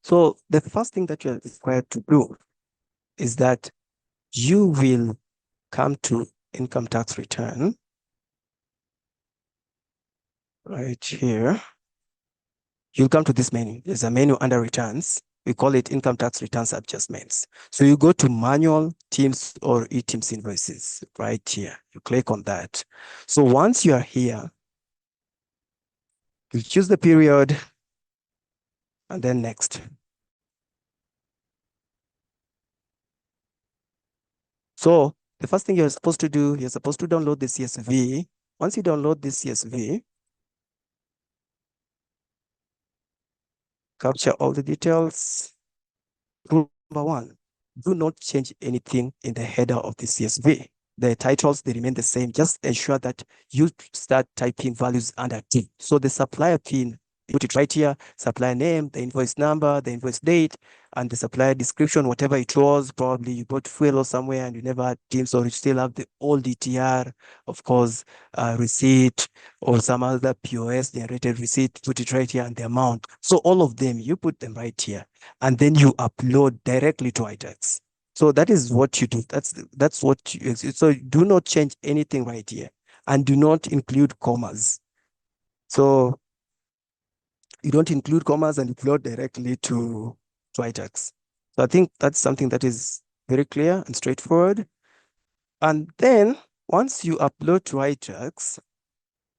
So the first thing that you're required to do is that you will come to income tax return right here. You'll come to this menu. There's a menu under returns. We call it income tax returns adjustments. So you go to manual TIMS or eTIMS invoices right here. You click on that. So once you are here, you choose the period and then next. So the first thing you're supposed to do, you're supposed to download the CSV. Once you download this CSV, capture all the details. Rule number one, do not change anything in the header of the CSV. The titles, they remain the same. Just ensure that you start typing values under T. So the supplier PIN, put it right here, supplier name, the invoice number, the invoice date, and the supplier description, whatever it was. Probably you bought fuel or somewhere and you never had TIMS, or you still have the old ETR, of course, receipt, or some other POS generated receipt, put it right here, and the amount. So all of them, you put them right here, and then you upload directly to iTax. So that is what you do. That's what you, so do not change anything right here, and do not include commas. So you don't include commas and upload directly to iTax. So I think that's something that is very clear and straightforward. And then once you upload to iTax,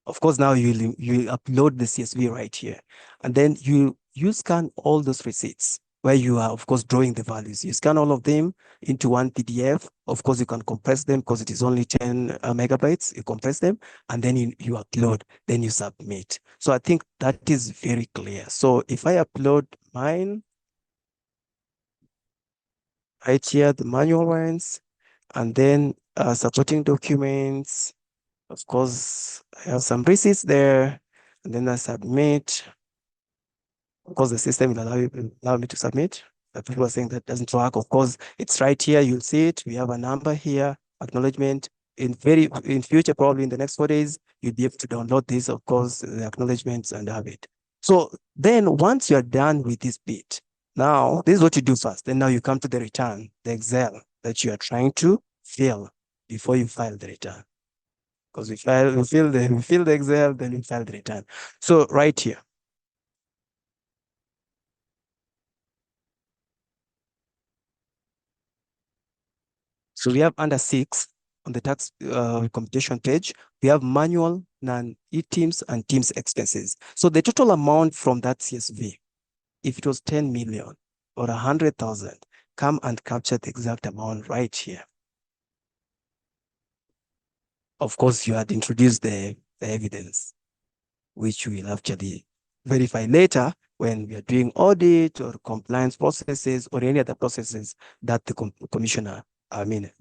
of course, now you upload the CSV right here, and then you scan all those receipts where you are, of course, drawing the values. You scan all of them into one PDF. Of course, you can compress them because it is only 10 megabytes. You compress them, and then you upload, then you submit. So I think that is very clear. So if I upload mine right here, the manual ones, and then supporting documents, of course, I have some receipts there, and then I submit. Of course, the system will allow me to submit. But people are saying that doesn't work. Of course, it's right here. You'll see it. We have a number here, acknowledgement. In future, probably in the next 4 days, you'll be able to download this, of course, the acknowledgements, and have it. So then once you're done with this bit, now this is what you do first. Then now you come to the return, the Excel that you are trying to fill before you file the return. Because we fill the Excel, then we file the return. So right here. So we have under 6 on the tax computation page, we have manual, non-eTIMs, and TIMS expenses. So the total amount from that CSV, if it was 10 million or 100,000, come and capture the exact amount right here. Of course, you had introduced the evidence, which we will actually verify later when we are doing audit or compliance processes or any other processes that the commissioner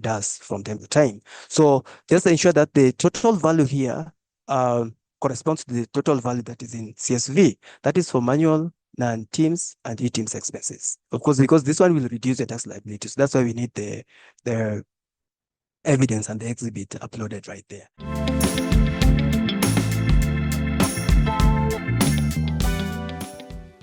does from time to time. So just ensure that the total value here corresponds to the total value that is in CSV. That is for manual, non-TIMs, and eTIMs expenses. Of course, because this one will reduce the tax liability. So that's why we need the evidence and the exhibit uploaded right there.